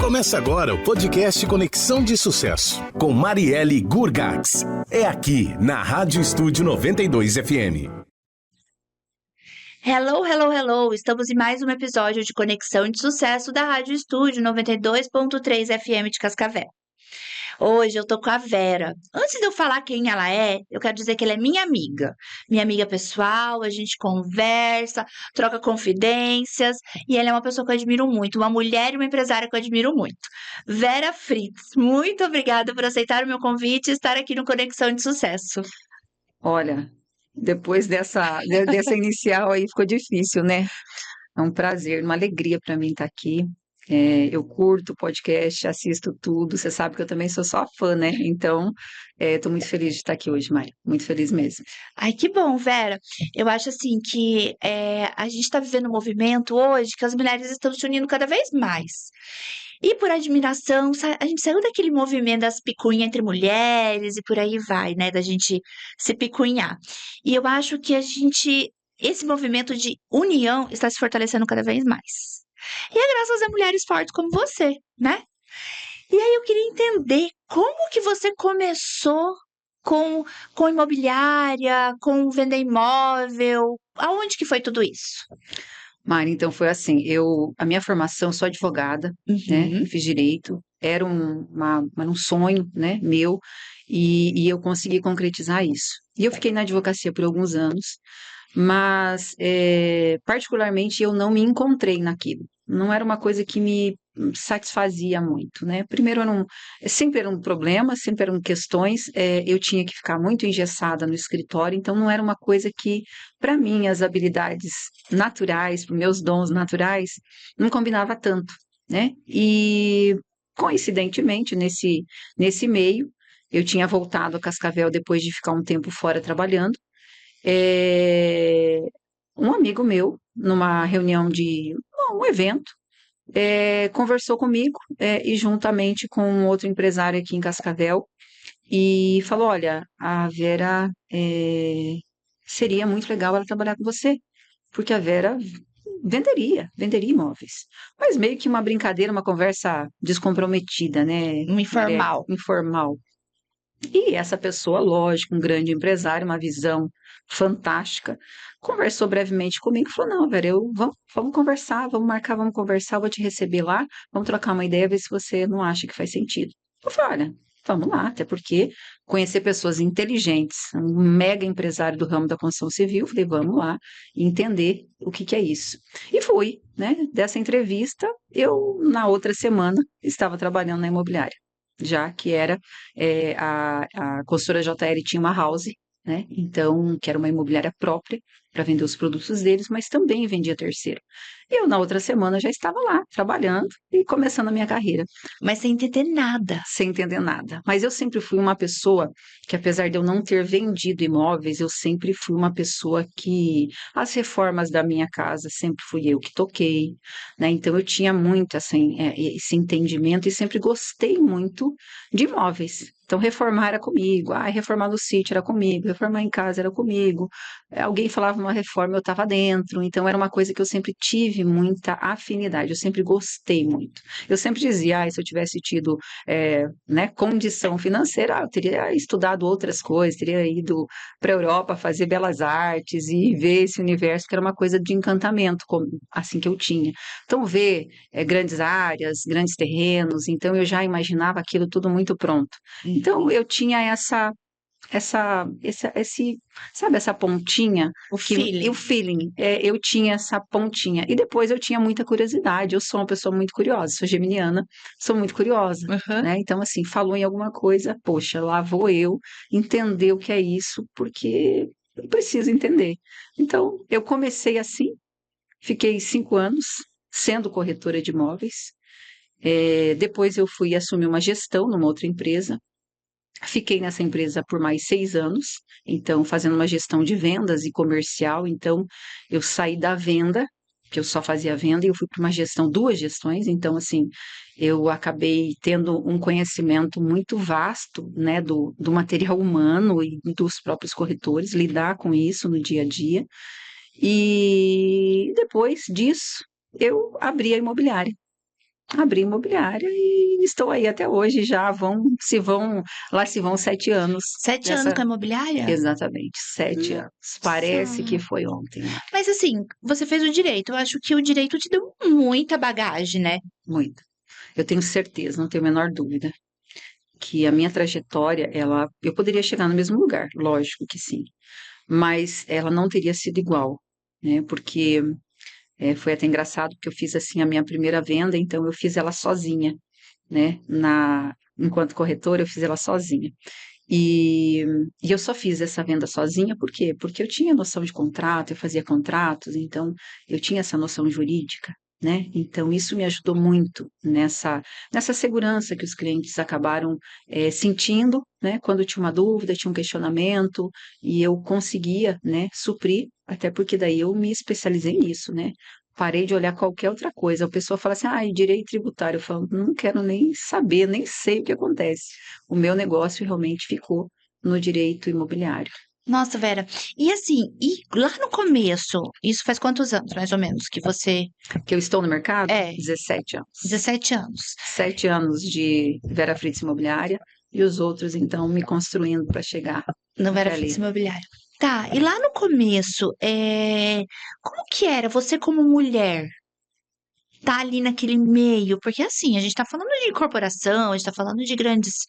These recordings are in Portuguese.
Começa agora o podcast Conexão de Sucesso, com Marielle Gurgax. É aqui, na Rádio Estúdio 92 FM. Hello, hello, hello! Estamos em mais um episódio de Conexão de Sucesso da Rádio Estúdio 92.3 FM de Cascavel. Hoje eu tô com a Vera. Antes de eu falar quem ela é, eu quero dizer que ela é minha amiga pessoal, a gente conversa, troca confidências, e ela é uma pessoa que eu admiro muito, uma mulher e uma empresária que eu admiro muito. Vera Fritz, muito obrigada por aceitar o meu convite e estar aqui no Conexão de Sucesso. Olha, depois dessa inicial aí ficou difícil, né? É um prazer, uma alegria para mim estar aqui. Eu curto podcast, assisto tudo. Você sabe que eu também sou só fã, né? Então, estou muito feliz de estar aqui hoje, Maia. Muito feliz mesmo. Ai, que bom, Vera. Eu acho assim que a gente está vivendo um movimento hoje que as mulheres estão se unindo cada vez mais. E por admiração, a gente saiu daquele movimento das picuinhas entre mulheres e por aí vai, né? Da gente se picuinhar. E eu acho que esse movimento de união está se fortalecendo cada vez mais. E é graças a mulheres fortes como você, né? E aí eu queria entender como que você começou com imobiliária, com vender imóvel, aonde que foi tudo isso? Mari, então foi assim, a minha formação, sou advogada, né? Fiz direito, era um sonho, né, meu, e eu consegui concretizar isso. E eu fiquei na advocacia por alguns anos, mas particularmente eu não me encontrei naquilo. Não era uma coisa que me satisfazia muito, né? Primeiro, sempre era um problema, sempre eram questões, eu tinha que ficar muito engessada no escritório, então não era uma coisa que, para mim, as habilidades naturais, para meus dons naturais, não combinava tanto, né? E, coincidentemente, nesse meio, eu tinha voltado a Cascavel depois de ficar um tempo fora trabalhando. Um amigo meu, numa reunião de um evento, conversou comigo e juntamente com um outro empresário aqui em Cascavel e falou, olha, a Vera seria muito legal ela trabalhar com você, porque a Vera venderia imóveis. Mas meio que uma brincadeira, uma conversa descomprometida, né? Informal. Informal. E essa pessoa, lógico, um grande empresário, uma visão fantástica, conversou brevemente comigo e falou, não, Vera, vamos conversar, vamos marcar, vamos conversar, eu vou te receber lá, vamos trocar uma ideia, ver se você não acha que faz sentido. Eu falei, olha, vamos lá, até porque conhecer pessoas inteligentes, um mega empresário do ramo da construção civil, falei, vamos lá, entender o que é isso. E fui, né, dessa entrevista, eu, na outra semana, estava trabalhando na imobiliária. Já que era a consultora JL tinha uma house, né? Então, que era uma imobiliária própria para vender os produtos deles, mas também vendia terceiro. Eu, na outra semana, já estava lá, trabalhando e começando a minha carreira. Mas sem entender nada. Sem entender nada. Mas eu sempre fui uma pessoa que, apesar de eu não ter vendido imóveis, eu sempre fui uma pessoa que as reformas da minha casa sempre fui eu que toquei, né? Então eu tinha muito assim, esse entendimento e sempre gostei muito de imóveis. Então, reformar era comigo, reformar no sítio era comigo, reformar em casa era comigo. Alguém falava uma reforma, eu estava dentro. Então, era uma coisa que eu sempre tive muita afinidade, eu sempre gostei muito. Eu sempre dizia, se eu tivesse tido né, condição financeira, eu teria estudado outras coisas, teria ido para a Europa fazer belas artes e ver esse universo, que era uma coisa de encantamento, assim que eu tinha. Então, ver grandes áreas, grandes terrenos, então eu já imaginava aquilo tudo muito pronto. Então, eu tinha sabe, essa pontinha? O feeling. O feeling, eu tinha essa pontinha. E depois eu tinha muita curiosidade, eu sou uma pessoa muito curiosa, sou geminiana, sou muito curiosa, né? Então, assim, falou em alguma coisa, poxa, lá vou eu entender o que é isso, porque eu preciso entender. Então, eu comecei assim, fiquei 5 anos sendo corretora de imóveis, depois eu fui assumir uma gestão numa outra empresa. Fiquei nessa empresa por mais 6 anos, então fazendo uma gestão de vendas e comercial. Então eu saí da venda, que eu só fazia venda, e eu fui para uma gestão, 2 gestões. Então assim, eu acabei tendo um conhecimento muito vasto, né, do material humano e dos próprios corretores, lidar com isso no dia a dia. E depois disso, eu abri a imobiliária. abri imobiliária e estou aí até hoje, lá se vão 7 anos 7 anos com dessa. a imobiliária? Exatamente, 7 anos. Parece que Nossa. foi ontem, Mari. Mas assim, você fez o direito. Eu acho que o direito te deu muita bagagem, né? Muito. Eu tenho certeza, não tenho a menor dúvida, que a minha trajetória, eu poderia chegar no mesmo lugar, lógico que sim, mas ela não teria sido igual, né? Porque foi até engraçado, porque eu fiz assim a minha primeira venda, então eu fiz ela sozinha, né? Enquanto corretora, eu fiz ela sozinha. E, e eu só fiz essa venda sozinha, por quê? Porque eu tinha noção de contrato, eu fazia contratos, então eu tinha essa noção jurídica, né? Então isso me ajudou muito nessa segurança que os clientes acabaram sentindo, né? Quando tinha uma dúvida, tinha um questionamento, e eu conseguia, né, suprir, até porque daí eu me especializei nisso, né? Parei de olhar qualquer outra coisa. A pessoa fala assim, direito tributário. Eu falo, não quero nem saber, nem sei o que acontece. O meu negócio realmente ficou no direito imobiliário. Nossa, Vera. E assim, e lá no começo, isso faz quantos anos, mais ou menos, que você. Que eu estou no mercado? É, 17 anos. 17 anos. 7 anos de Vera Fritz Imobiliária e os outros, então, me construindo para chegar Não era até Fritz ali. Imobiliário. Tá, e lá no começo, como que era você como mulher? Tá ali naquele meio, porque assim, a gente tá falando de corporação, a gente tá falando de grandes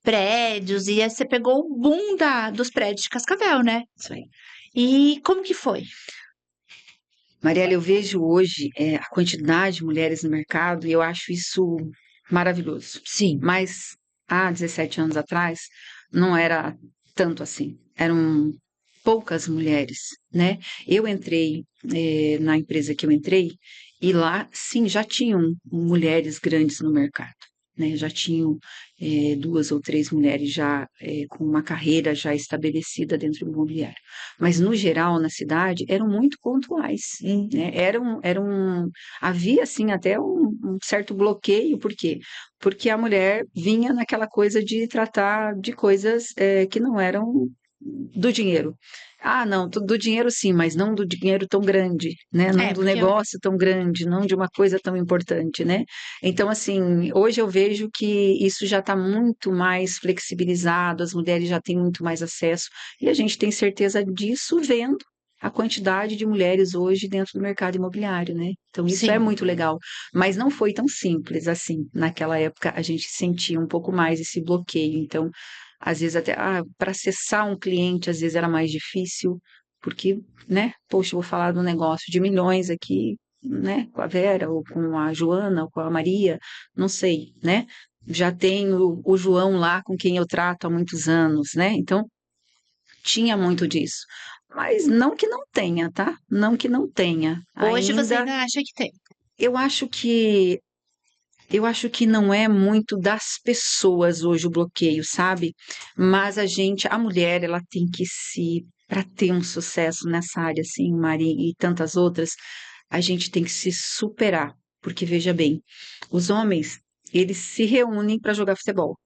prédios, e aí você pegou o boom dos prédios de Cascavel, né? Isso aí. E como que foi? Mariela, eu vejo hoje a quantidade de mulheres no mercado e eu acho isso maravilhoso. Sim. Mas há 17 anos atrás não era tanto assim. Eram poucas mulheres, né? Eu entrei na empresa que eu entrei e lá, sim, já tinham mulheres grandes no mercado, né? Já tinham 2 ou 3 mulheres já com uma carreira já estabelecida dentro do imobiliário. Mas, no geral, na cidade, eram muito pontuais, né? Havia, assim, até um certo bloqueio, por quê? Porque a mulher vinha naquela coisa de tratar de coisas que não eram do dinheiro. Ah, não, do dinheiro sim, mas não do dinheiro tão grande, né? Não É, do porque negócio tão grande, não de uma coisa tão importante, né? Então, assim, hoje eu vejo que isso já está muito mais flexibilizado, as mulheres já têm muito mais acesso, e a gente tem certeza disso vendo a quantidade de mulheres hoje dentro do mercado imobiliário, né? Então, isso é sim. muito legal. Mas não foi tão simples assim. Naquela época, a gente sentia um pouco mais esse bloqueio. Então, às vezes até para acessar um cliente, às vezes era mais difícil, porque, né? Poxa, eu vou falar de um negócio de milhões aqui, né? Com a Vera, ou com a Joana, ou com a Maria, não sei, né? Já tenho o João lá com quem eu trato há muitos anos, né? Então, tinha muito disso. Mas não que não tenha, tá? Não que não tenha. Hoje você Ainda, ainda acha que tem. eu acho que eu acho que não é muito das pessoas hoje o bloqueio, sabe? Mas a mulher, ela tem que para ter um sucesso nessa área, assim, Mari, e tantas outras, a gente tem que se superar. Porque veja bem, os homens, eles se reúnem para jogar futebol,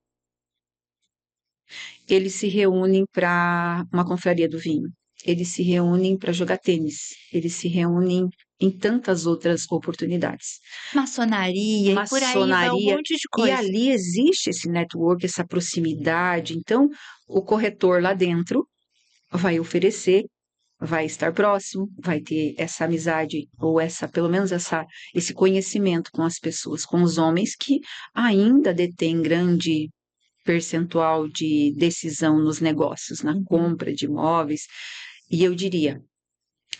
eles se reúnem para uma confraria do vinho, eles se reúnem para jogar tênis, eles se reúnem em tantas outras oportunidades. Maçonaria e por aí vai um Maçonaria, monte de e coisa. ali existe esse network, essa proximidade. Então, o corretor lá dentro vai oferecer, vai estar próximo, vai ter essa amizade ou pelo menos esse conhecimento com as pessoas, com os homens que ainda detêm grande percentual de decisão nos negócios, na Uhum. compra de imóveis, e eu diria,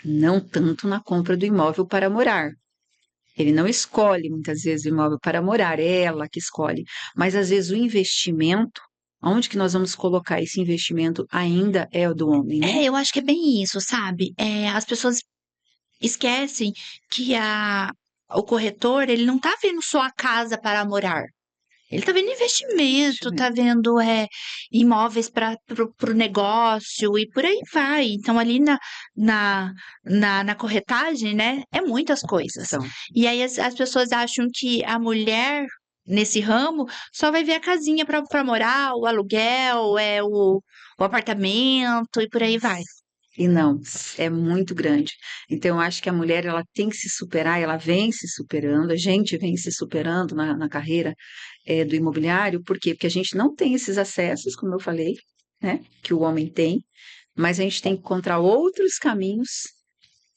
não tanto na compra do imóvel para morar. Ele não escolhe muitas vezes o imóvel para morar, é ela que escolhe. Mas às vezes o investimento, onde que nós vamos colocar esse investimento ainda é o do homem, né? Eu acho que é bem isso, sabe? As pessoas esquecem que o corretor, ele não tá vendo só a casa para morar. Ele tá vendo investimento, tá vendo imóveis para o negócio e por aí vai. Então, ali na corretagem, né, é muitas coisas. São. E aí as pessoas acham que a mulher nesse ramo só vai ver a casinha para morar, o aluguel, o apartamento e por aí vai. E não, é muito grande. Então, eu acho que a mulher ela tem que se superar, ela vem se superando, a gente vem se superando na carreira do imobiliário, por quê? Porque a gente não tem esses acessos, como eu falei, né, que o homem tem, mas a gente tem que encontrar outros caminhos,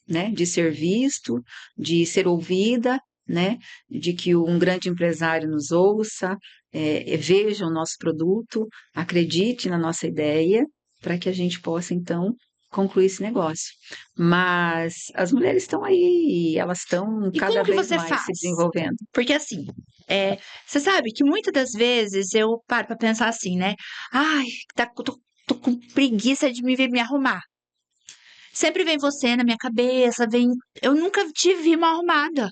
né, de ser visto, de ser ouvida, né, de que um grande empresário nos ouça, veja o nosso produto, acredite na nossa ideia, para que a gente possa, então, concluir esse negócio. Mas as mulheres estão aí, e elas estão E cada como que vez você mais se faz? desenvolvendo. Porque assim, você sabe que muitas das vezes eu paro pra pensar assim, né? Ai, tô com preguiça de me ver me arrumar. Sempre vem você na minha cabeça, vem. Eu nunca te vi mal arrumada.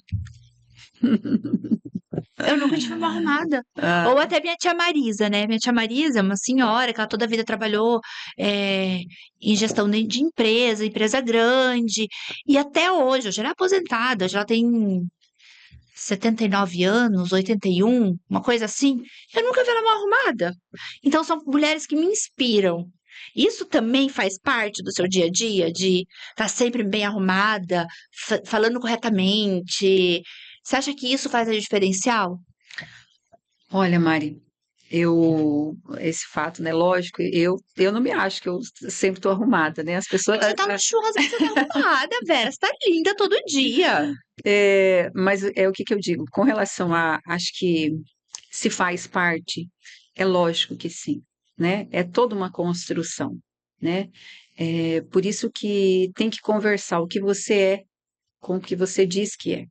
Eu nunca tive uma arrumada. Ah, Ou até minha tia Marisa, né? Minha tia Marisa é uma senhora que ela toda a vida trabalhou é, em gestão de empresa, empresa grande. E até hoje ela é aposentada, hoje ela tem 79 anos, 81, uma coisa assim. Eu nunca vi ela mal arrumada. Então são mulheres que me inspiram. Isso também faz parte do seu dia a dia, de estar sempre bem arrumada, falando corretamente. Você acha que isso faz a diferencial? olha, Mari, esse fato, né? Lógico, eu não me acho que eu sempre estou arrumada, né? As pessoas, Mas você tá no churrasco, você tá arrumada, Vera. Você tá linda todo dia. mas é o que que eu digo, com relação a, acho que se faz parte, é lógico que sim, né? É toda uma construção, né? É por isso que tem que conversar o que você é com o que você diz que é,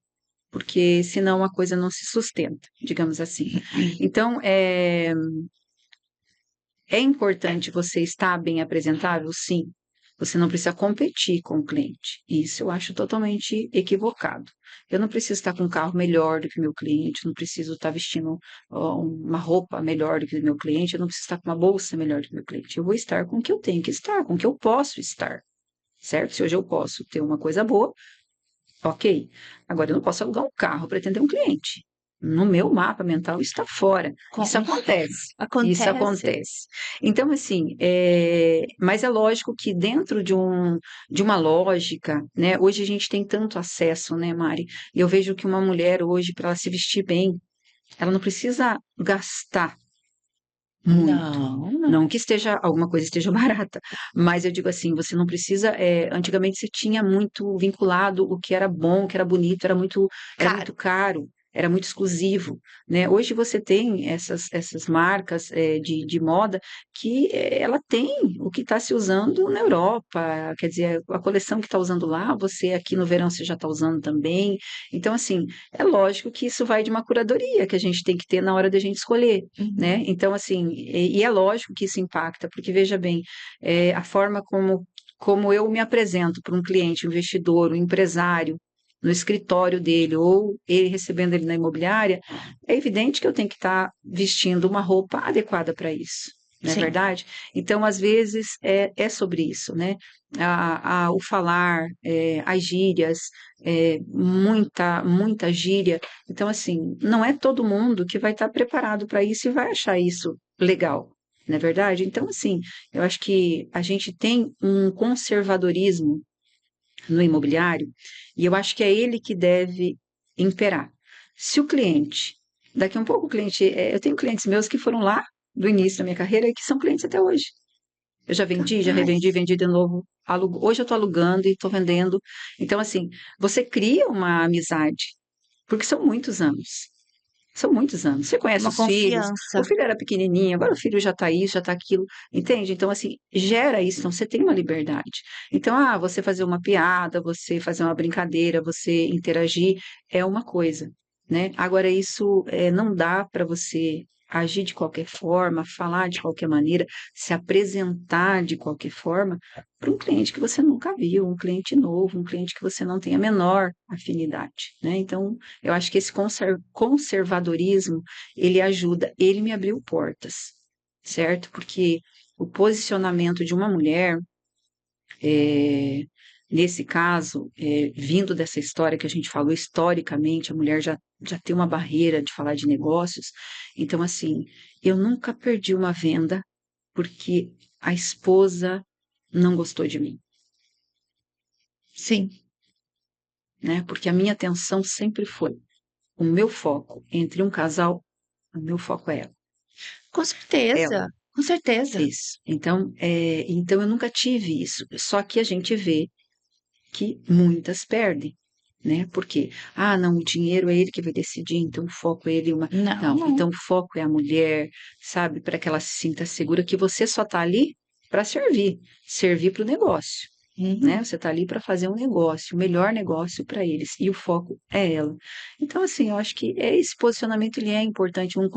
porque senão a coisa não se sustenta, digamos assim. Então, é importante você estar bem apresentável, sim. Você não precisa competir com o cliente. Isso eu acho totalmente equivocado. Eu não preciso estar com um carro melhor do que o meu cliente, não preciso estar vestindo uma roupa melhor do que o meu cliente, eu não preciso estar com uma bolsa melhor do que o meu cliente. Eu vou estar com o que eu tenho que estar, com o que eu posso estar, certo? Se hoje eu posso ter uma coisa boa, ok. Agora eu não posso alugar um carro para atender um cliente. No meu mapa mental está fora. Isso acontece. Isso Acontece. acontece. Então, assim, mas é lógico que dentro de uma lógica, né? Hoje a gente tem tanto acesso, né, Mari? E eu vejo que uma mulher hoje, para ela se vestir bem, ela não precisa gastar muito. Não, não. Não que alguma coisa esteja barata, mas eu digo assim, você não precisa. Antigamente você tinha muito vinculado o que era bom, o que era bonito, era Cara, muito caro, era muito exclusivo, né? Hoje você tem essas marcas de moda que ela tem o que está se usando na Europa, quer dizer, a coleção que está usando lá, você aqui no verão você já está usando também. Então, assim, é lógico que isso vai de uma curadoria que a gente tem que ter na hora da gente escolher, né? uhum. Então, assim, e é lógico que isso impacta, porque veja bem, a forma como eu me apresento para um cliente, um investidor, um empresário, no escritório dele, ou ele recebendo ele na imobiliária, é evidente que eu tenho que estar vestindo uma roupa adequada para isso. Não é Sim, verdade? Então, às vezes, é sobre isso, né? O falar, as gírias, muita gíria. Então, assim, não é todo mundo que vai estar preparado para isso e vai achar isso legal, não é verdade? Então, assim, eu acho que a gente tem um conservadorismo no imobiliário e eu acho que é ele que deve imperar. Se o cliente, daqui a um pouco o cliente, eu tenho clientes meus que foram lá do início da minha carreira e que são clientes até hoje. Eu já vendi, já revendi, capaz. vendi de novo. Hoje eu estou alugando e estou vendendo. Então, assim, você cria uma amizade, porque são muitos anos. São muitos anos. Você conhece Uma os filhos, o confiança. filho era pequenininho, agora o filho já está isso, já está aquilo, entende? Então, assim, gera isso, então você tem uma liberdade. Então, você fazer uma piada, você fazer uma brincadeira, você interagir, é uma coisa, né? Agora, isso não dá para você agir de qualquer forma, falar de qualquer maneira, se apresentar de qualquer forma para um cliente que você nunca viu, um cliente novo, um cliente que você não tem a menor afinidade, né? Então, eu acho que esse conservadorismo, ele ajuda, ele me abriu portas, certo? Porque o posicionamento de uma mulher, é, nesse caso, vindo dessa história que a gente falou, historicamente, a mulher já tem uma barreira de falar de negócios. Então, assim, eu nunca perdi uma venda porque a esposa não gostou de mim. Sim, né? Porque a minha atenção sempre foi o meu foco entre um casal, o meu foco é ela. com Ela, certeza, com certeza. isso. Então eu nunca tive isso. Só que a gente vê que muitas perdem, né? Porque, não, o dinheiro é ele que vai decidir, então o foco é ele. Não, Não, não. então o foco é a mulher, sabe? Para que ela se sinta segura que você só está ali para servir para o negócio. Uhum. Né? Você está ali para fazer um negócio, o melhor negócio para eles, e o foco é ela. Então, assim, eu acho que esse posicionamento ele é importante, um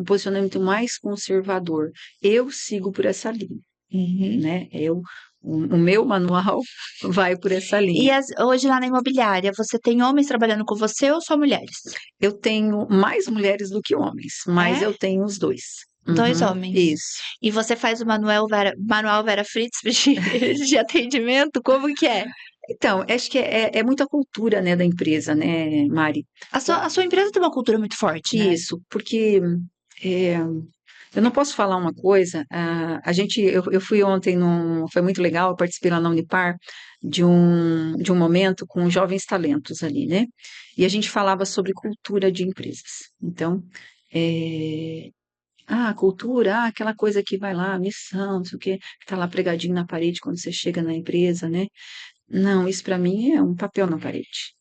posicionamento mais conservador. Eu sigo por essa linha, Uhum. né? O meu manual vai por essa linha. E hoje lá na imobiliária, você tem homens trabalhando com você ou só mulheres? Eu tenho mais mulheres do que homens, mas É? eu tenho os dois. Dois Uhum, homens. isso. E você faz o manual Vera Fritz de atendimento? Como que é? Então, acho que é muita cultura, né, da empresa, né, Mari? A sua empresa tem uma cultura muito forte, né? Isso, porque é, eu não posso falar uma coisa. Eu fui ontem foi muito legal. Eu participei lá na Unipar de um momento com jovens talentos ali, né? E a gente falava sobre cultura de empresas. Então, é, cultura, aquela coisa que vai lá, missão, não sei o quê, que tá lá pregadinho na parede quando você chega na empresa, né? Não, isso para mim é um papel na parede,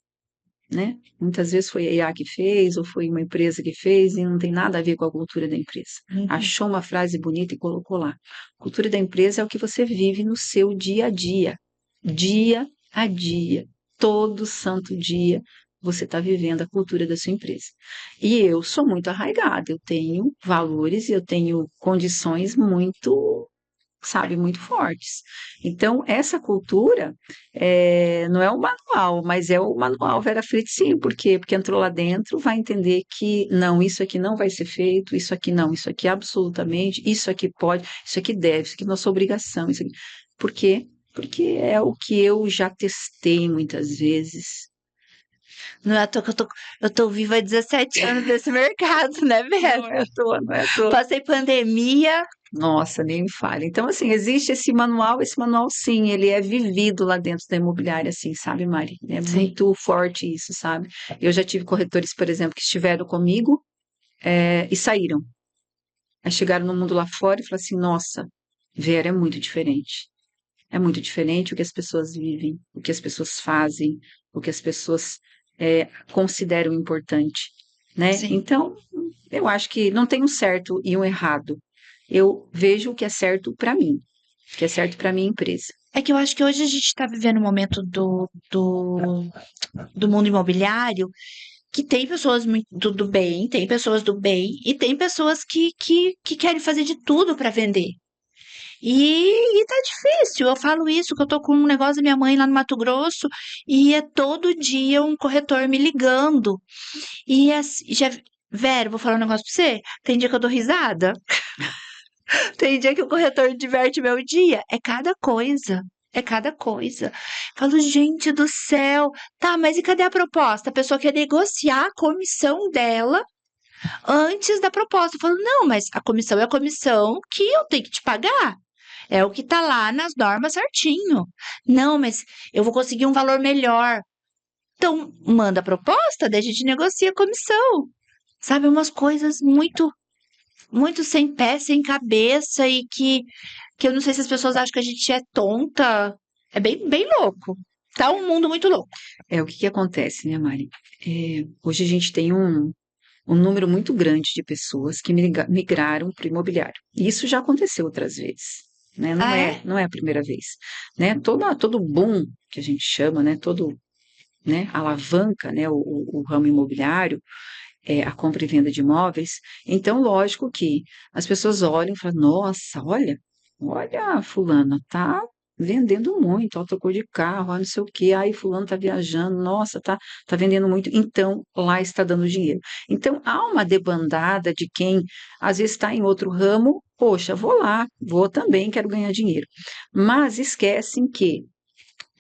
né? Muitas vezes foi a IA que fez, ou foi uma empresa que fez, e não tem nada a ver com a cultura da empresa. Uhum. Achou uma frase bonita e colocou lá. Cultura da empresa é o que você vive no seu dia a dia, todo santo dia. Você está vivendo a cultura da sua empresa. E eu sou muito arraigada, eu tenho valores e eu tenho condições muito, sabe, muito fortes. Então, essa cultura não é o manual, mas é o manual Vera Fritz, sim. Por quê? Porque entrou lá dentro, vai entender que não, isso aqui não vai ser feito, isso aqui não, isso aqui absolutamente, isso aqui pode, isso aqui deve, isso aqui é nossa obrigação. Isso aqui. Por quê? Porque é o que eu já testei muitas vezes. Não é à toa que eu tô viva há 17 anos nesse mercado, né, Não é Vera? à toa, não é à toa. Passei pandemia. Nossa, nem me fale. Então, assim, existe esse manual sim, ele é vivido lá dentro da imobiliária, assim, sabe, Mari? É Sim. muito forte isso, sabe? Eu já tive corretores, por exemplo, que estiveram comigo, e saíram. Aí chegaram no mundo lá fora e falaram assim, nossa, Vera, é muito diferente. É muito diferente o que as pessoas vivem, o que as pessoas fazem, o que as pessoas consideram importante, né? Sim. Então, eu acho que não tem um certo e um errado. Eu vejo o que é certo para mim, o que é certo para minha empresa. É que eu acho que hoje a gente está vivendo um momento do mundo imobiliário que tem pessoas muito do bem, tem pessoas do bem e tem pessoas que querem fazer de tudo para vender. E tá difícil. Eu falo isso, que eu tô com um negócio da minha mãe lá no Mato Grosso e é todo dia um corretor me ligando. E já, Vera, vou falar um negócio pra você. Tem dia que eu dou risada, tem dia que o corretor diverte meu dia. É cada coisa. É cada coisa. Falo, gente do céu. Tá, mas e cadê a proposta? A pessoa quer negociar a comissão dela antes da proposta. Eu falo, não, mas a comissão é a comissão que eu tenho que te pagar. É o que tá lá nas normas certinho. Não, mas eu vou conseguir um valor melhor. Então, manda a proposta, daí a gente negocia a comissão. Sabe, umas coisas muito, muito sem pé, sem cabeça e que eu não sei se as pessoas acham que a gente é tonta. É bem, bem louco. Tá um mundo muito louco. O que acontece, né, Mari? Hoje a gente tem um número muito grande de pessoas que migraram para o imobiliário. E isso já aconteceu outras vezes, né? Não Ah, é, é? não é a primeira vez, né? Todo boom que a gente chama, né? Todo, né? Alavanca, né? O ramo imobiliário, a compra e venda de imóveis. Então, lógico que as pessoas olham e falam, nossa, olha, fulana, tá vendendo muito, ó, trocou de carro, ó, não sei o quê, aí fulano tá viajando, nossa, tá vendendo muito, então lá está dando dinheiro. Então, há uma debandada de quem às vezes está em outro ramo, poxa, vou lá, vou também, quero ganhar dinheiro. Mas esquecem que,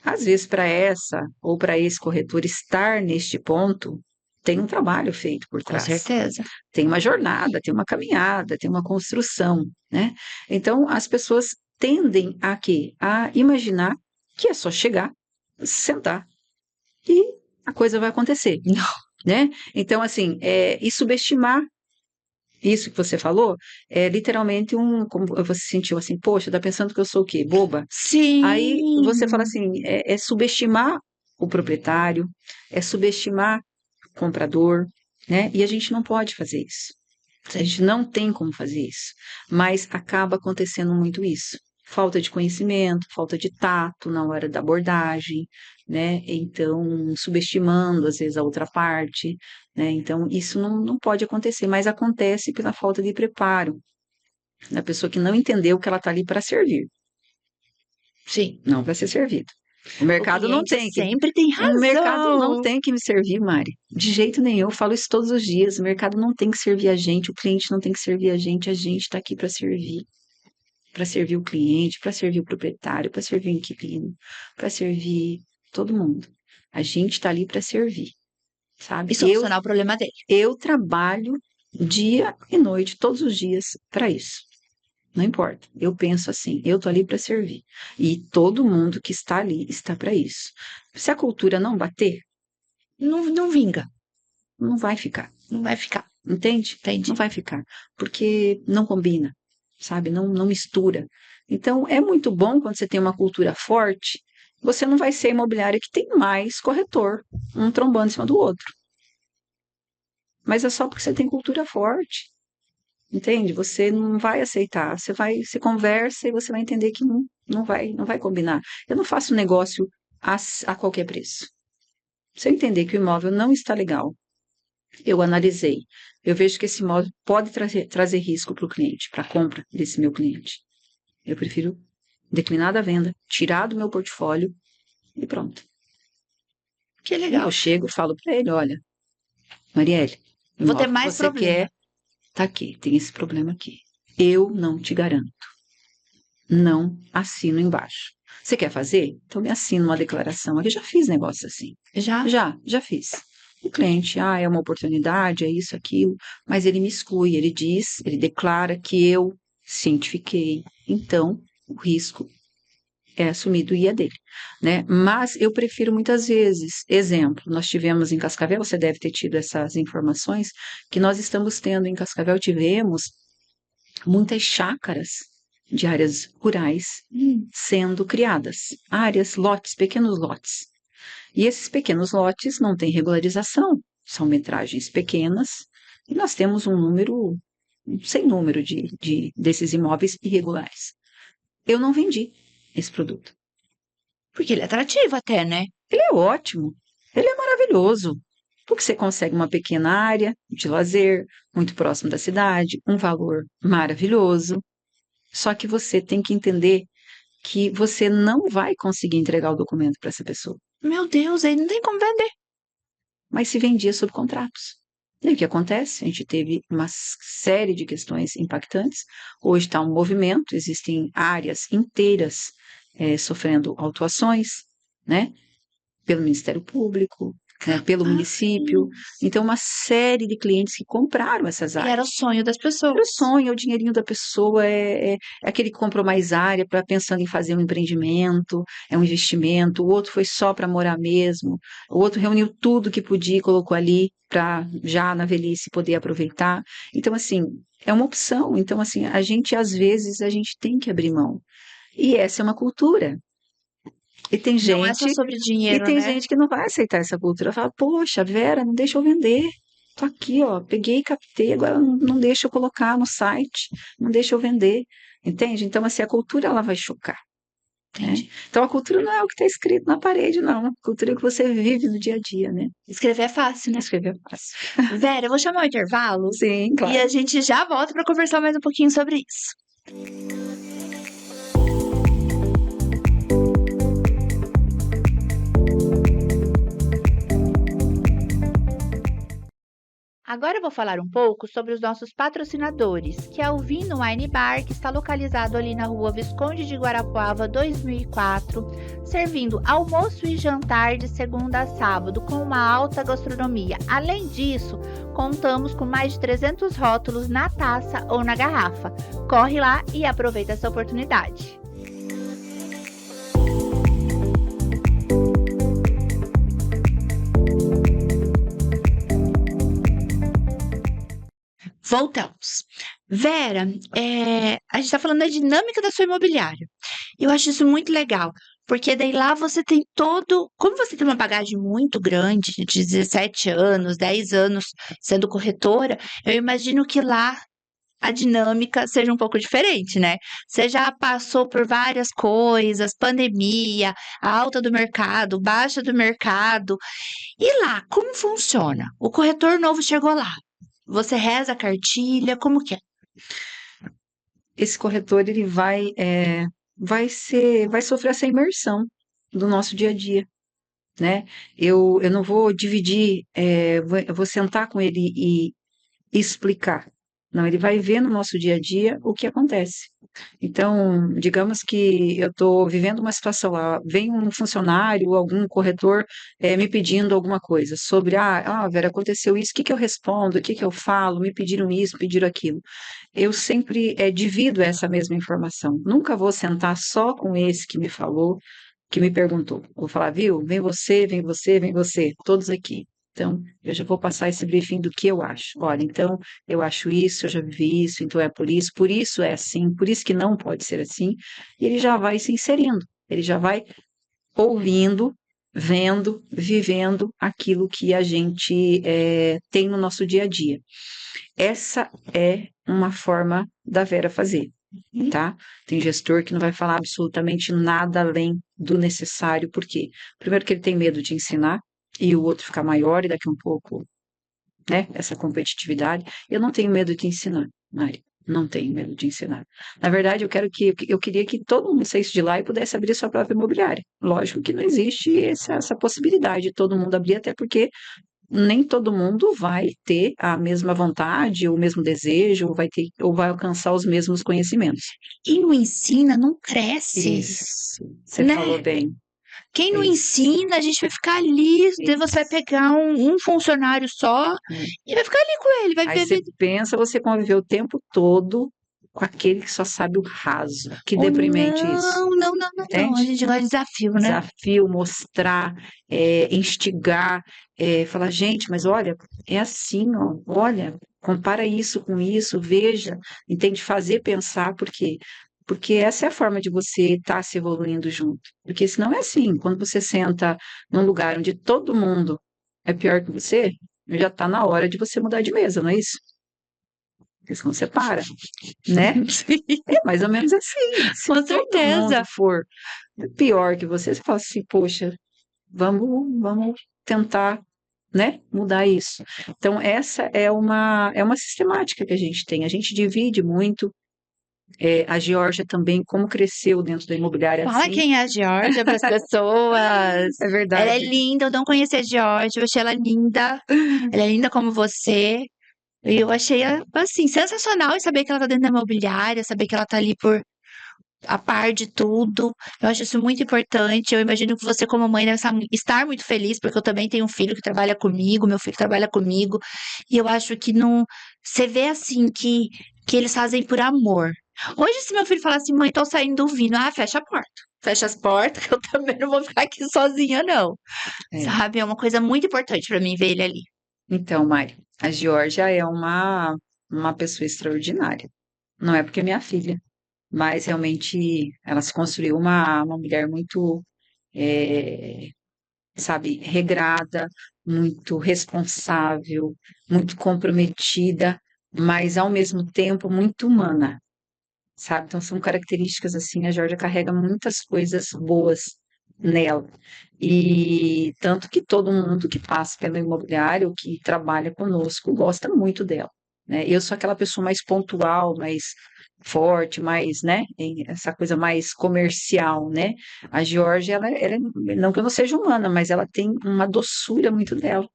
às vezes, para essa ou para esse corretor estar neste ponto, tem um trabalho feito por Com trás. certeza. Tem uma jornada, tem uma caminhada, tem uma construção, né? Então, as pessoas tendem a quê? A imaginar que é só chegar, sentar e a coisa vai acontecer, né? Então, assim, e subestimar isso que você falou, é literalmente como você sentiu assim, poxa, tá pensando que eu sou o quê? Boba? Aí você fala Sim. assim, é subestimar o proprietário, é subestimar o comprador, né? E a gente não pode fazer isso. A gente não tem como fazer isso, mas acaba acontecendo muito isso. Falta de conhecimento, falta de tato na hora da abordagem, né? Então, subestimando às vezes a outra parte, né? Então, isso não pode acontecer, mas acontece pela falta de preparo da pessoa que não entendeu que ela está ali para servir, Sim. não para ser servido. O O mercado não cliente tem que sempre tem O mercado não razão. tem que me servir, Mari. De jeito nenhum, eu falo isso todos os dias. O mercado não tem que servir a gente, o cliente não tem que servir a gente está aqui para servir o cliente, para servir o proprietário, para servir o inquilino, para servir todo mundo. A gente está ali para servir, E sabe? solucionar o problema dele. Eu trabalho dia e noite, todos os dias, para isso. Não importa. Eu penso assim, eu tô ali para servir. E todo mundo que está ali está para isso. Se a cultura não bater, Não vinga. não vai ficar. Não vai ficar. Entende? Entendi. Não vai ficar. Porque não combina, sabe? Não mistura. Então, é muito bom quando você tem uma cultura forte, você não vai ser imobiliária que tem mais corretor, um trombando em cima do outro. Mas é só porque você tem cultura forte. Entende? Você não vai aceitar. Você conversa e você vai entender que não vai combinar. Eu não faço negócio a qualquer preço. Se eu entender que o imóvel não está legal, eu analisei. Eu vejo que esse imóvel pode trazer risco para o cliente, para a compra desse meu cliente. Eu prefiro declinar da venda, tirar do meu portfólio e pronto. Que E legal. eu chego e falo para ele, olha, Marielle, o Vou ter imóvel que mais você problema. quer, tá aqui, tem esse problema aqui. Eu não te garanto. Não assino embaixo. Você quer fazer? Então me assina uma declaração. Eu já fiz negócio assim. Já? Já fiz. O cliente, é uma oportunidade, é isso, aquilo, mas ele me exclui, ele declara que eu cientifiquei. Então, o risco é assumido e é dele, né? Mas eu prefiro muitas vezes, exemplo, nós tivemos em Cascavel, você deve ter tido essas informações, que nós estamos tendo em Cascavel, tivemos muitas chácaras de áreas rurais sendo criadas, áreas, lotes, pequenos lotes. E esses pequenos lotes não têm regularização, são metragens pequenas, e nós temos sem número desses imóveis irregulares. Eu não vendi esse produto. Porque ele é atrativo até, né? Ele é ótimo, ele é maravilhoso, porque você consegue uma pequena área de lazer, muito próximo da cidade, um valor maravilhoso. Só que você tem que entender que você não vai conseguir entregar o documento para essa pessoa. Meu Deus, aí não tem como vender. Mas se vendia sob contratos. E aí o que acontece? A gente teve uma série de questões impactantes. Hoje está um movimento, existem áreas inteiras sofrendo autuações, né? Pelo Ministério Público, né? Pelo município. Então, uma série de clientes que compraram essas E áreas. era o sonho das É o pessoas. sonho, é o dinheirinho da pessoa, é aquele que comprou mais área para pensando em fazer um empreendimento, é um investimento, o outro foi só para morar mesmo, o outro reuniu tudo que podia e colocou ali para já na velhice poder aproveitar. Então, assim, é uma opção. Então, assim, às vezes, a gente tem que abrir mão. E essa é uma cultura. E tem Não é só gente sobre dinheiro, tem né? gente que não vai aceitar essa cultura. Fala, poxa, Vera, não deixa eu vender. Tô aqui, ó, peguei, captei, agora não deixa eu colocar no site, não deixa eu vender. Entende? Então, assim, a cultura, ela vai chocar. Né? Então, a cultura não é o que está escrito na parede, não. A cultura é o que você vive no dia a dia, né? Escrever é fácil, né? Escrever é fácil. Vera, eu vou chamar o intervalo Sim, claro. e a gente já volta para conversar mais um pouquinho sobre isso. Agora eu vou falar um pouco sobre os nossos patrocinadores, que é o Vino Wine Bar, que está localizado ali na rua Visconde de Guarapuava, 2004, servindo almoço e jantar de segunda a sábado, com uma alta gastronomia. Além disso, contamos com mais de 300 rótulos na taça ou na garrafa. Corre lá e aproveita essa oportunidade. Voltamos. Vera, a gente está falando da dinâmica da sua imobiliária. Eu acho isso muito legal, porque daí lá você tem todo. Como você tem uma bagagem muito grande, de 17 anos, 10 anos sendo corretora, eu imagino que lá a dinâmica seja um pouco diferente, né? Você já passou por várias coisas, pandemia, alta do mercado, baixa do mercado. E lá, como funciona? O corretor novo chegou lá. Você reza a cartilha, como que é? Esse corretor, ele vai sofrer essa imersão do nosso dia a dia, né? Eu não vou dividir, eu vou sentar com ele e explicar. Não, ele vai ver no nosso dia a dia o que acontece. Então, digamos que eu estou vivendo uma situação, vem um funcionário, algum corretor, me pedindo alguma coisa sobre, Vera, aconteceu isso, o que que eu respondo, o que que eu falo, me pediram isso, pediram aquilo. Eu sempre divido essa mesma informação. Nunca vou sentar só com esse que me falou, que me perguntou. Vou falar, viu? Vem você, vem você, vem você, todos aqui. Então, eu já vou passar esse briefing do que eu acho. Olha, então, eu acho isso, eu já vivi isso, então é por isso é assim, por isso que não pode ser assim. E ele já vai se inserindo, ele já vai ouvindo, vendo, vivendo aquilo que a gente tem no nosso dia a dia. Essa é uma forma da Vera fazer, tá? Tem gestor que não vai falar absolutamente nada além do necessário, por quê? Primeiro que ele tem medo de ensinar e o outro ficar maior e daqui um pouco, né, essa competitividade. Eu não tenho medo de ensinar, Mari. Não tenho medo de ensinar. Na verdade, eu queria que todo mundo saísse de lá e pudesse abrir sua própria imobiliária. Lógico que não existe essa possibilidade de todo mundo abrir, até porque nem todo mundo vai ter a mesma vontade, o mesmo desejo, ou vai alcançar os mesmos conhecimentos. E não ensina, não cresce, Isso, você né? falou bem. Quem não Isso, ensina, a gente vai ficar ali, daí você vai isso. pegar um funcionário só e vai ficar ali com ele, vai Aí viver. você pensa, você conviveu o tempo todo com aquele que só sabe o raso. Que Ou deprimente isso, não, não, não, não, não. A entende? gente gosta de desafio, né? Desafio, mostrar, instigar, falar, gente, mas olha, é assim, ó, olha, compara isso com isso, veja, entende? Fazer pensar, por quê? Porque essa é a forma de você estar se evoluindo junto. Porque senão é assim, quando você senta num lugar onde todo mundo é pior que você, já está na hora de você mudar de mesa, não é isso? Porque senão você para, né? Sim, É mais ou menos assim. Se com todo mundo certeza. for pior que você fala assim, poxa, vamos tentar, né, mudar isso. Então, essa é uma sistemática que a gente tem. A gente divide muito. A Geórgia também, como cresceu dentro da imobiliária Fala assim. quem é a Georgia para as pessoas. É Ela é verdade. linda, eu não conhecia a Georgia, eu achei ela linda. Ela é linda como você. E eu achei, assim, sensacional em saber que ela tá dentro da imobiliária, saber que ela tá ali por a par de tudo. Eu acho isso muito importante. Eu imagino que você, como mãe, deve estar muito feliz, porque eu também tenho um filho que trabalha comigo, meu filho trabalha comigo. E eu acho que não. Você vê assim que eles fazem por amor. Hoje, se meu filho falar assim, mãe, tô saindo do vinho, fecha a porta. Fecha as portas, que eu também não vou ficar aqui sozinha, não. É. Sabe? É uma coisa muito importante pra mim ver ele ali. Então, Mari, a Geórgia é uma pessoa extraordinária. Não é porque é minha filha, mas realmente ela se construiu uma mulher muito, é, sabe, regrada, muito responsável, muito comprometida, mas ao mesmo tempo muito humana, sabe? Então são características assim, a Georgia carrega muitas coisas boas nela. E tanto que todo mundo que passa pelo imobiliário, que trabalha conosco, gosta muito dela, né? Eu sou aquela pessoa mais pontual, mais forte, mais, né? Essa coisa mais comercial, né? A Georgia, não que eu não seja humana, mas ela tem uma doçura muito dela,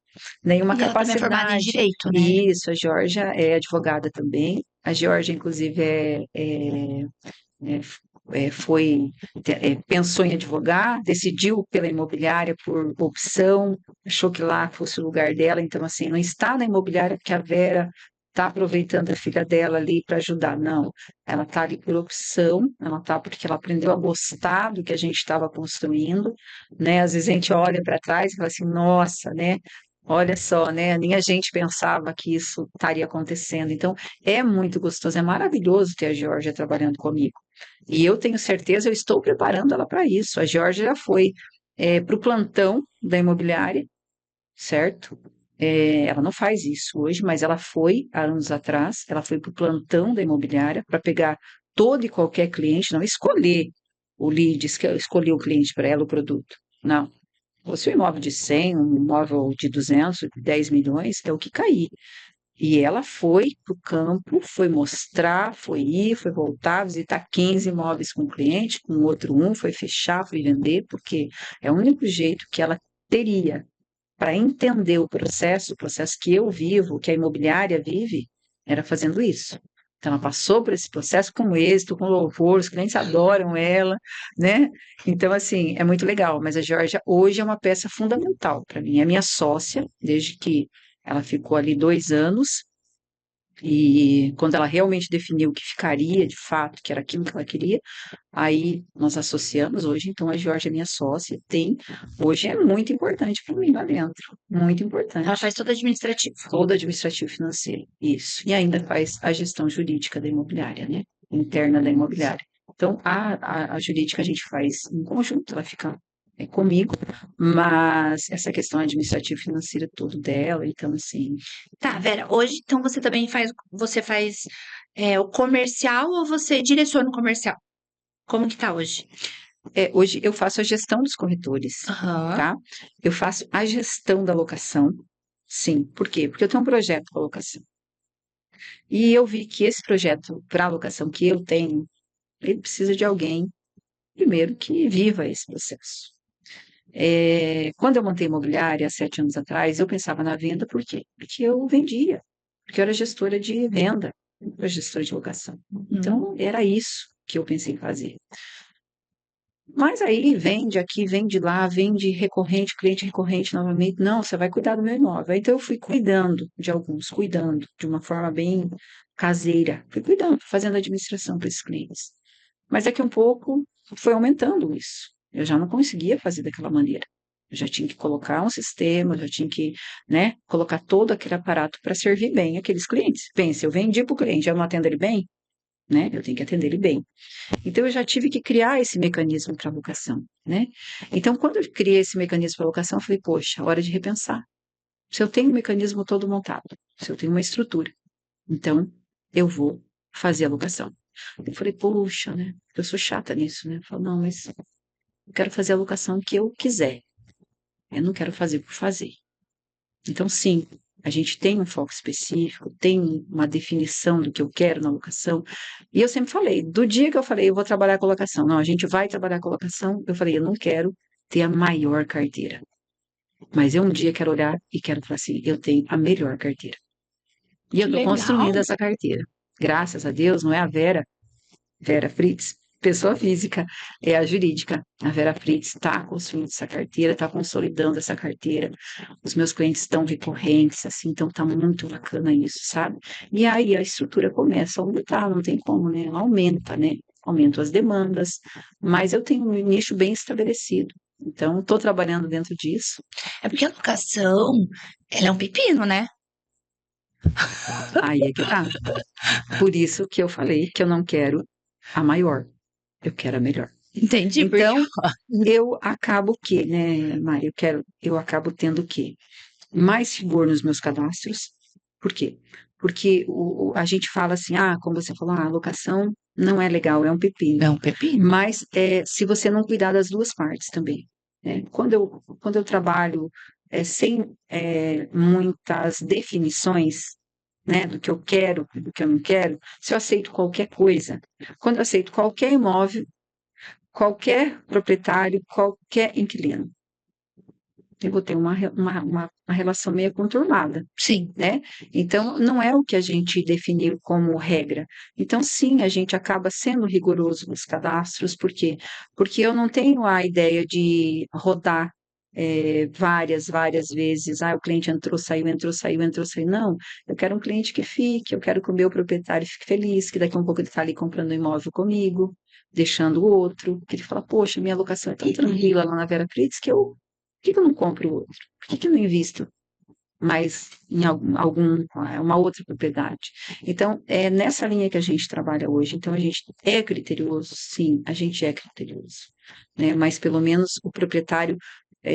né? E uma E ela também é formada em capacidade. direito, né? Isso, a Georgia é advogada também. A Georgia, inclusive, é, pensou em advogar, decidiu pela imobiliária por opção, achou que lá fosse o lugar dela, então, assim, não está na imobiliária porque a Vera está aproveitando a filha dela ali para ajudar, não. Ela está ali por opção, ela está porque ela aprendeu a gostar do que a gente estava construindo, né? Às vezes a gente olha para trás e fala assim, nossa, né? Olha só, né? Nem a gente pensava que isso estaria acontecendo. Então, é muito gostoso, é maravilhoso ter a Georgia trabalhando comigo. E eu tenho certeza, eu estou preparando ela para isso. A Georgia já foi para o plantão da imobiliária, certo? Ela não faz isso hoje, mas ela foi há anos atrás. Ela foi para o plantão da imobiliária para pegar todo e qualquer cliente, não escolher o lead, escolher o cliente para ela, o produto. Não. Se o imóvel de 100, um imóvel de 200, 10 milhões, é o que cair. E ela foi para o campo, foi mostrar, foi ir, foi voltar, visitar 15 imóveis com o cliente, com outro um, foi fechar, foi vender, porque é o único jeito que ela teria para entender o processo que eu vivo, que a imobiliária vive, era fazendo isso. Então, ela passou por esse processo com êxito, com louvor, os clientes adoram ela, né? Então, assim, é muito legal. Mas a Georgia hoje é uma peça fundamental para mim. É minha sócia, desde que ela ficou ali 2 anos, e quando ela realmente definiu que ficaria, de fato, que era aquilo que ela queria, aí nós associamos hoje, então a Georgia é minha sócia, hoje é muito importante para mim lá dentro, muito importante. Ela faz todo administrativo. Todo administrativo financeiro, isso. E ainda faz a gestão jurídica da imobiliária, né? Interna da imobiliária. Então, a jurídica a gente faz em conjunto, ela fica comigo, mas essa questão administrativa e financeira tudo dela, então assim, Tá, Vera, hoje então você faz o comercial ou você direciona o comercial? Como que tá hoje? hoje eu faço a gestão dos corretores, Aham. tá? Eu faço a gestão da locação, sim. Por quê? Porque eu tenho um projeto para locação. E eu vi que esse projeto para locação que eu tenho, ele precisa de alguém, primeiro, que viva esse processo. Quando eu montei a imobiliária, há 7 anos atrás, eu pensava na venda, por quê? Porque eu vendia, porque eu era gestora de venda, eu era gestora de locação. Então, era isso que eu pensei em fazer. Mas aí vende aqui, vende lá, vende recorrente, cliente recorrente novamente. Não, você vai cuidar do meu imóvel. Então eu fui cuidando de alguns, cuidando de uma forma bem caseira. Fui cuidando, fazendo administração para esses clientes. Mas daqui a um pouco foi aumentando isso. Eu já não conseguia fazer daquela maneira. Eu já tinha que colocar um sistema, eu já tinha que, né, colocar todo aquele aparato para servir bem aqueles clientes. Bem, se eu vendi para o cliente, eu não atendo ele bem, né? Eu tenho que atender ele bem. Então, eu já tive que criar esse mecanismo para alocação, né? Então, quando eu criei esse mecanismo para alocação, eu falei, poxa, hora de repensar. Se eu tenho um mecanismo todo montado, se eu tenho uma estrutura, então eu vou fazer a alocação. Eu falei, poxa, né? Eu sou chata nisso, né? Eu falo, não, mas eu quero fazer a alocação que eu quiser. Eu não quero fazer por fazer. Então, sim, a gente tem um foco específico, tem uma definição do que eu quero na locação. E eu sempre falei, do dia que eu falei, eu vou trabalhar com locação, não, a gente vai trabalhar com locação, eu falei, eu não quero ter a maior carteira. Mas eu um dia quero olhar e quero falar assim, eu tenho a melhor carteira. E eu estou Legal. construindo essa carteira. Graças a Deus, não é a Vera Fritz, pessoa física, é a jurídica. A Vera Fritz está construindo essa carteira, está consolidando essa carteira. Os meus clientes estão recorrentes, assim, então está muito bacana isso, sabe? E aí a estrutura começa a aumentar, não tem como, né? Ela aumenta, né? Aumentam as demandas, mas eu tenho um nicho bem estabelecido. Então, estou trabalhando dentro disso. É porque a locação, ela é um pepino, né? Aí é que tá. Por isso que eu falei que eu não quero a maior, eu quero a melhor. Entendi, Então, eu acabo que, né, Mari, eu acabo tendo que mais rigor nos meus cadastros. Por quê? Porque a gente fala assim, como você falou, a locação não é legal, é um pepino. é um pepino. Mas se você não cuidar das duas partes também, né? Quando eu trabalho sem muitas definições, né, do que eu quero, do que eu não quero, se eu aceito qualquer coisa, quando eu aceito qualquer imóvel, qualquer proprietário, qualquer inquilino, eu vou ter uma relação meio conturbada, Sim. né? Então, não é o que a gente definiu como regra. Então, sim, a gente acaba sendo rigoroso nos cadastros, por quê? Porque eu não tenho a ideia de rodar várias vezes. O cliente entrou, saiu, entrou, saiu, entrou, saiu. Não, eu quero um cliente que fique, eu quero que o meu proprietário fique feliz, que daqui a um pouco ele está ali comprando um imóvel comigo, deixando o outro, que ele fala, poxa, minha locação é tão tranquila lá na Vera Fritz que por que eu não compro outro? Por que eu não invisto mas em uma outra propriedade. Então, é nessa linha que a gente trabalha hoje. Então, a gente é criterioso, sim, a gente é criterioso, né? Mas pelo menos o proprietário,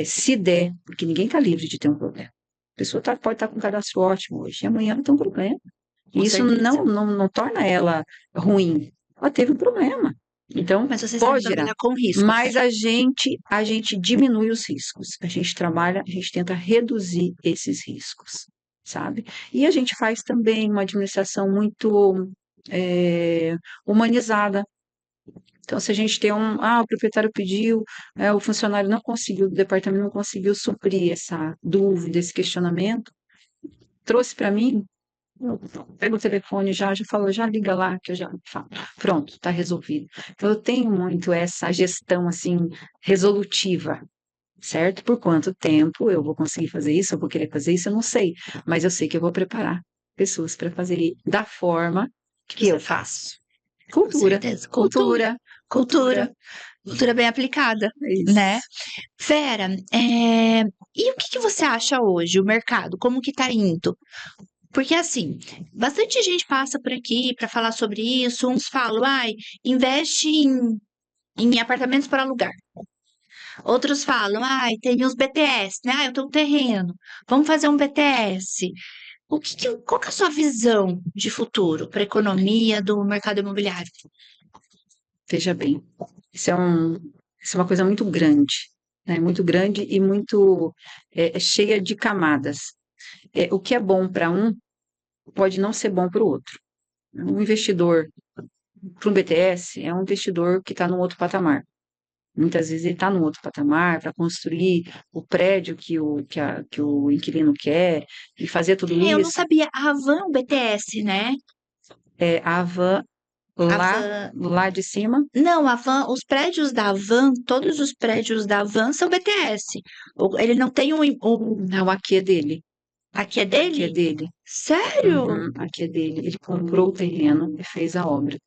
se der, porque ninguém está livre de ter um problema. A pessoa pode estar com um cadastro ótimo hoje, e amanhã não tem um problema. Com E isso certeza. não torna ela ruim. Ela teve um problema. Então, Mas você sabe pode gerar. trabalhar com riscos. Mas a gente diminui os riscos. A gente trabalha, a gente tenta reduzir esses riscos, sabe? E a gente faz também uma administração muito humanizada. Então, se a gente tem o proprietário pediu, o funcionário não conseguiu, o departamento não conseguiu suprir essa dúvida, esse questionamento, trouxe para mim, eu pego o telefone já falo, já liga lá que eu já falo. Pronto, está resolvido. Então, eu tenho muito essa gestão, assim, resolutiva, certo? Por quanto tempo eu vou conseguir fazer isso, eu vou querer fazer isso, eu não sei. Mas eu sei que eu vou preparar pessoas para fazer da forma que eu faço. Com Cultura, certeza. cultura. Cultura bem aplicada, Isso. né? Vera, e o que você acha hoje, o mercado, como que tá indo? Porque assim, bastante gente passa por aqui para falar sobre isso, uns falam, investe em apartamentos para alugar. Outros falam, tem os BTS, né? Eu tenho um terreno, vamos fazer um BTS. Qual que é a sua visão de futuro para a economia do mercado imobiliário? Veja bem, isso é uma coisa muito grande, né? Muito grande e muito cheia de camadas. O que é bom para um pode não ser bom para o outro. Um investidor para um BTS é um investidor que está num outro patamar. Muitas vezes ele está num outro patamar para construir o prédio que o inquilino quer e fazer tudo Eu não isso. sabia, a Havan é um BTS, né? A Havan A lá, Havan... lá de cima, Não, a Havan, os prédios da Havan, todos os prédios da Havan são BTS. Ele não tem não, aqui é dele. Aqui é Aqui é dele? dele. Sério? Aqui é dele. Ele comprou o terreno e fez a obra.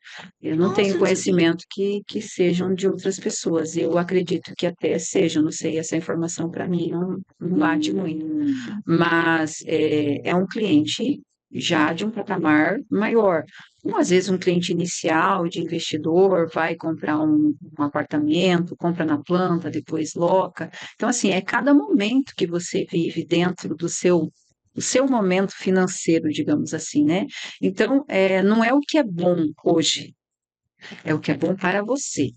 Eu não Nossa, tenho eu não sabia. conhecimento que sejam de outras pessoas. Eu acredito que até sejam, não sei, essa informação para mim não bate muito. Mas é um cliente já de um patamar maior. Ou, às vezes um cliente inicial de investidor vai comprar um apartamento, compra na planta, depois loca. Então, assim, é cada momento que você vive dentro o seu momento financeiro, digamos assim, né? Então, não é o que é bom hoje, é o que é bom para você.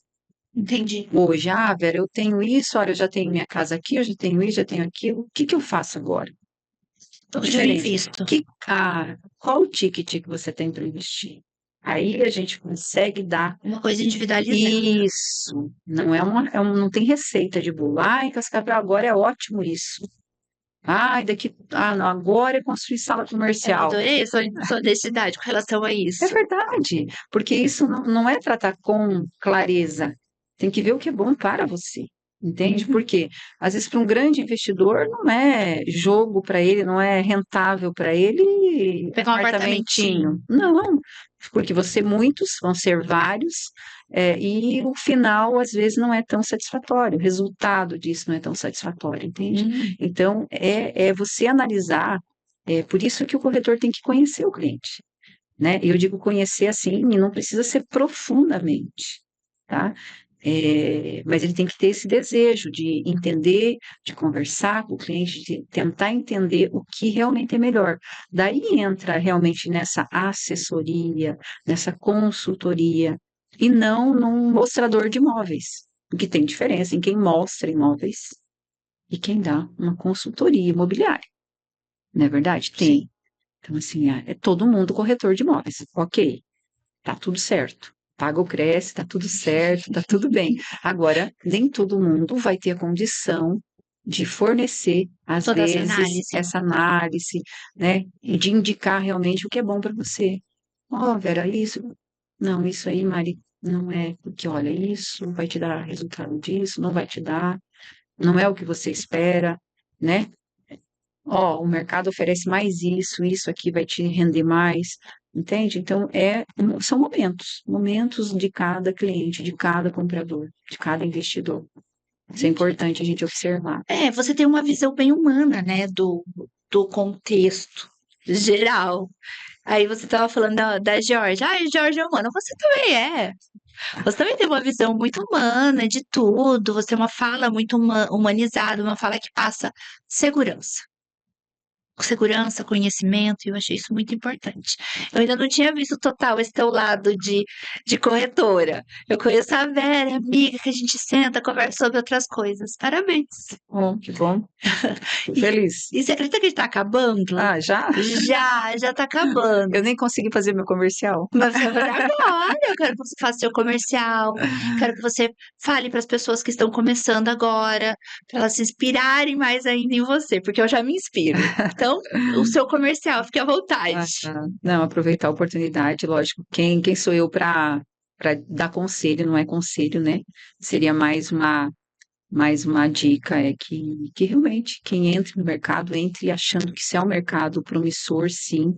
Entendi. Hoje, Vera, eu tenho isso, olha, eu já tenho minha casa aqui, eu já tenho isso, já tenho aquilo, o que que eu faço agora? Onde eu Diferente. invisto? Qual o ticket que você tem para investir? Aí a gente consegue dar Uma coisa individualizada. isso. Não não tem receita de bolo. Ai, Cascavel, agora é ótimo isso. Não, agora é construir sala Eu comercial. adorei a sua honestidade com relação a É isso. verdade, porque isso não é tratar com clareza. Tem que ver o que é bom para você, entende? Porque às vezes para um grande investidor não é jogo para ele, não é rentável para ele Pegar um apartamentinho. apartamentinho. Não, porque muitos vão ser vários, e o final às vezes não é tão satisfatório, o resultado disso não é tão satisfatório, entende? Então é você analisar, por isso que o corretor tem que conhecer o cliente, né? Eu digo conhecer assim, e não precisa ser profundamente, tá? Mas ele tem que ter esse desejo de entender, de conversar com o cliente, de tentar entender o que realmente é melhor. Daí entra realmente nessa assessoria, nessa consultoria, e não num mostrador de imóveis, porque tem diferença em quem mostra imóveis e quem dá uma consultoria imobiliária. Não é verdade? Tem. Então, assim, é todo mundo corretor de imóveis. Ok, tá tudo certo. Paga o Cresce, tá tudo certo, tá tudo bem. Agora, nem todo mundo vai ter a condição de fornecer, às Toda essa vezes, análise. essa análise, né? E de indicar realmente o que é bom para você. Vera, isso. Não, isso aí, Mari, não é. Porque, olha, isso vai te dar resultado disso, não vai te dar, não é o que você espera, né? O mercado oferece mais isso aqui vai te render mais, entende? Então, são momentos de cada cliente, de cada comprador, de cada investidor. Isso é importante a gente observar. Você tem uma visão bem humana, né, do contexto geral. Aí você estava falando da Georgia. Ai, Georgia é humana. Você também é. Você também tem uma visão muito humana de tudo. Você tem uma fala muito humanizada, uma fala que passa segurança. Segurança, conhecimento, e eu achei isso muito importante. Eu ainda não tinha visto total esse teu lado de corretora. Eu conheço a Vera, amiga, que a gente senta, conversa sobre outras coisas. Parabéns. Oh, que bom. Fico E, feliz. e você acredita que a gente tá acabando? Ah, já? Já tá acabando. Eu nem consegui fazer meu comercial. Mas você vai fazer agora. Eu quero que você faça seu comercial. Quero que você fale para as pessoas que estão começando agora, para elas se inspirarem mais ainda em você, porque eu já me inspiro. Então, o seu comercial, fique à vontade. Não, aproveitar a oportunidade, lógico. Quem sou eu para dar conselho? Não é conselho, né? Seria mais uma dica, é que realmente quem entra no mercado, entre achando que isso é um mercado promissor, sim,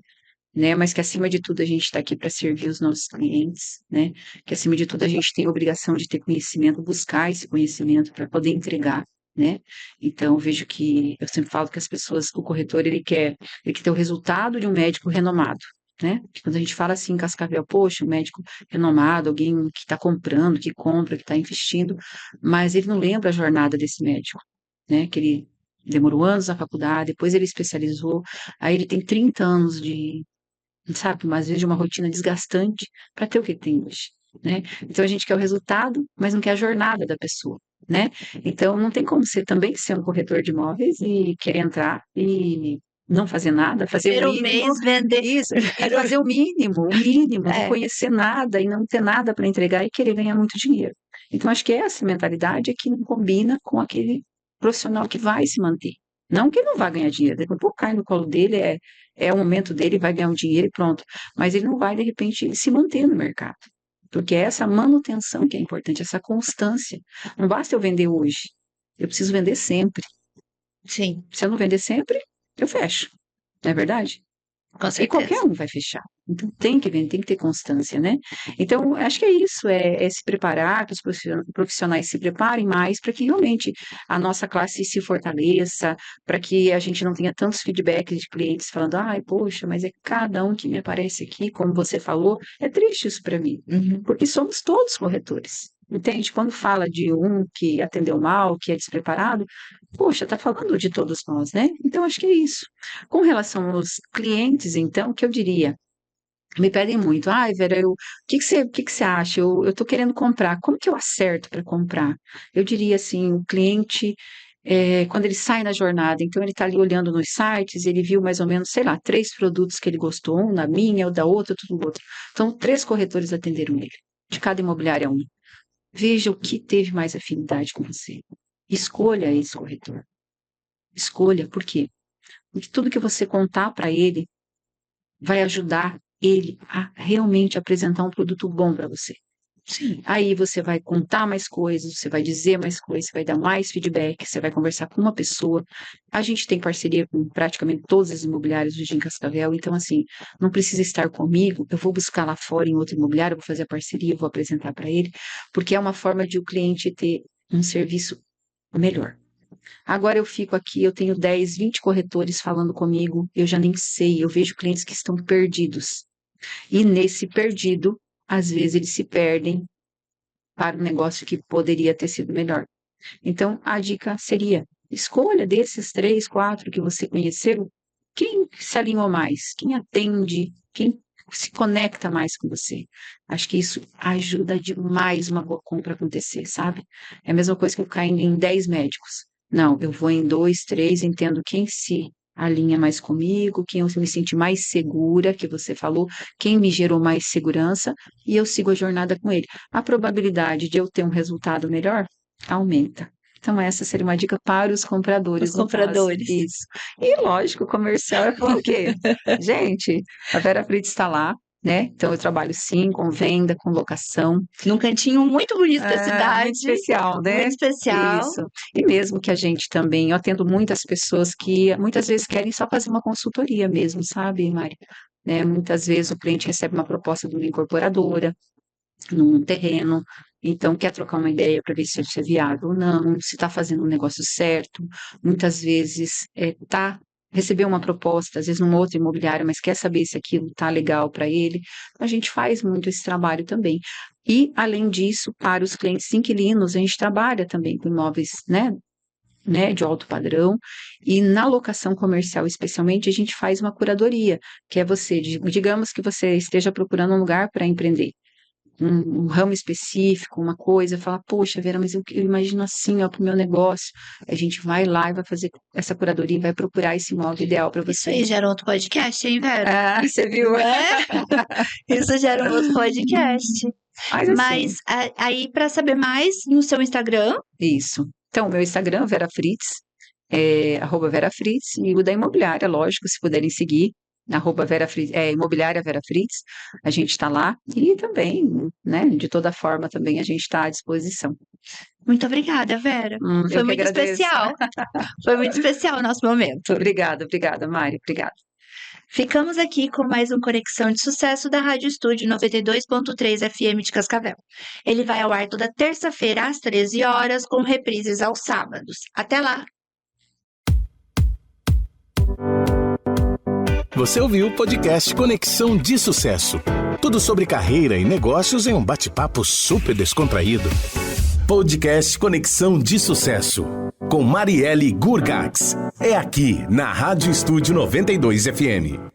né? Mas que acima de tudo a gente está aqui para servir os nossos clientes, né? Que acima de tudo a gente tem a obrigação de ter conhecimento, buscar esse conhecimento para poder entregar, né? Então, eu vejo que eu sempre falo que as pessoas, o corretor, ele quer ter o resultado de um médico renomado. Né? Quando a gente fala assim em Cascavel, poxa, um médico renomado, alguém que está comprando, que compra, que está investindo, mas ele não lembra a jornada desse médico, né? Que ele demorou anos na faculdade, depois ele especializou, aí ele tem 30 anos de, sabe, às vezes de uma rotina desgastante para ter o que tem hoje, né? Então a gente quer o resultado, mas não quer a jornada da pessoa, né? Então não tem como você também ser um corretor de imóveis e querer entrar e não fazer nada, fazer o Primeiro mínimo, mês vender. isso, e fazer o mínimo, não É. conhecer nada e não ter nada para entregar e querer ganhar muito dinheiro. Então acho que essa mentalidade é que não combina com aquele profissional que vai se manter. Não que ele não vai ganhar dinheiro, daqui a pouco cai no colo dele, é o momento dele, vai ganhar um dinheiro e pronto. Mas ele não vai, de repente, se manter no mercado. Porque é essa manutenção que é importante, essa constância. Não basta eu vender hoje, eu preciso vender sempre. Sim, Se eu não vender sempre, eu fecho. Não é verdade? com E qualquer certeza. um vai fechar. Então tem que vender, tem que ter constância, né? Então, acho que é isso, é se preparar, que os profissionais se preparem mais para que realmente a nossa classe se fortaleça, para que a gente não tenha tantos feedbacks de clientes falando, ai, poxa, mas é cada um que me aparece aqui, como você falou, é triste isso para mim, Uhum. porque somos todos corretores. Entende? Quando fala de um que atendeu mal, que é despreparado, poxa, está falando de todos nós, né? Então, acho que é isso. Com relação aos clientes, então, que eu diria? Me pedem muito, ai, Vera, o que que você acha? Eu estou querendo comprar, como que eu acerto para comprar? Eu diria assim, o cliente, quando ele sai na jornada, então ele está ali olhando nos sites, ele viu mais ou menos, sei lá, 3 produtos que ele gostou, um na minha, o da outra, tudo do outro. Então, 3 corretores atenderam ele, de cada imobiliária um. Veja o que teve mais afinidade com você. Escolha esse corretor. Escolha, por quê? Porque tudo que você contar para ele vai ajudar ele a realmente apresentar um produto bom para você. Sim. Aí você vai contar mais coisas, você vai dizer mais coisas, você vai dar mais feedback, você vai conversar com uma pessoa. A gente tem parceria com praticamente todas as imobiliárias do Gin Cascavel, então assim, não precisa estar comigo, eu vou buscar lá fora em outro imobiliário, eu vou fazer a parceria, eu vou apresentar para ele, porque é uma forma de o cliente ter um serviço melhor. Agora eu fico aqui, eu tenho 10, 20 corretores falando comigo, eu já nem sei, eu vejo clientes que estão perdidos. E nesse perdido, às vezes eles se perdem para um negócio que poderia ter sido melhor. Então, a dica seria: escolha desses 3, 4 que você conheceu, quem se alinhou mais, quem atende, quem se conecta mais com você. Acho que isso ajuda demais uma boa compra acontecer, sabe? É a mesma coisa que eu cair em 10 médicos. Não, eu vou em 2, 3, entendo quem se alinha mais comigo, quem eu me senti mais segura, que você falou, quem me gerou mais segurança, e eu sigo a jornada com ele. A probabilidade de eu ter um resultado melhor aumenta. Então, essa seria uma dica para os Os compradores, no caso. compradores. Isso. E, lógico, o comercial é falar o quê? Gente, a Vera Fritz está lá, né? Então, eu trabalho sim com venda, com locação. Num cantinho muito bonito da Muito cidade, especial, né? muito especial. Isso. E mesmo que a gente também, eu atendo muitas pessoas que muitas vezes querem só fazer uma consultoria mesmo, sabe, Mari? Né? Muitas vezes o cliente recebe uma proposta de uma incorporadora, num terreno, então quer trocar uma ideia para ver se isso é viável ou não, se está fazendo um negócio certo. Muitas vezes está recebeu uma proposta, às vezes numa outra imobiliária, mas quer saber se aquilo está legal para ele. A gente faz muito esse trabalho também. E, além disso, para os clientes inquilinos, a gente trabalha também com imóveis, né, de alto padrão, e na locação comercial, especialmente, a gente faz uma curadoria, que é digamos que você esteja procurando um lugar para empreender, um ramo específico, uma coisa, fala, poxa, Vera, mas eu imagino assim, ó, para o meu negócio. A gente vai lá e vai fazer essa curadoria, vai procurar esse imóvel ideal para Isso você. aí gera outro podcast, hein, Vera? Ah, você viu? Isso gera um outro podcast. Mas assim, Mas aí, para saber mais, no seu Instagram, isso. Então, meu Instagram, Vera Fritz, @Vera Fritz, e o da imobiliária, lógico, se puderem seguir, @Vera Fritz, Imobiliária Vera Fritz, a gente está lá, e também, né, de toda forma, também a gente está à disposição. muito obrigada, Vera. Eu Foi que muito agradeço. especial. Foi muito especial o nosso momento. Obrigada, Mari, obrigada. Ficamos aqui com mais um Conexão de Sucesso da Rádio Estúdio 92.3 FM de Cascavel. Ele vai ao ar toda terça-feira às 13 horas, com reprises aos sábados. Até lá! Você ouviu o podcast Conexão de Sucesso. Tudo sobre carreira e negócios em um bate-papo super descontraído. Podcast Conexão de Sucesso, com Marielle Gurgax. É aqui na Rádio Estúdio 92 FM.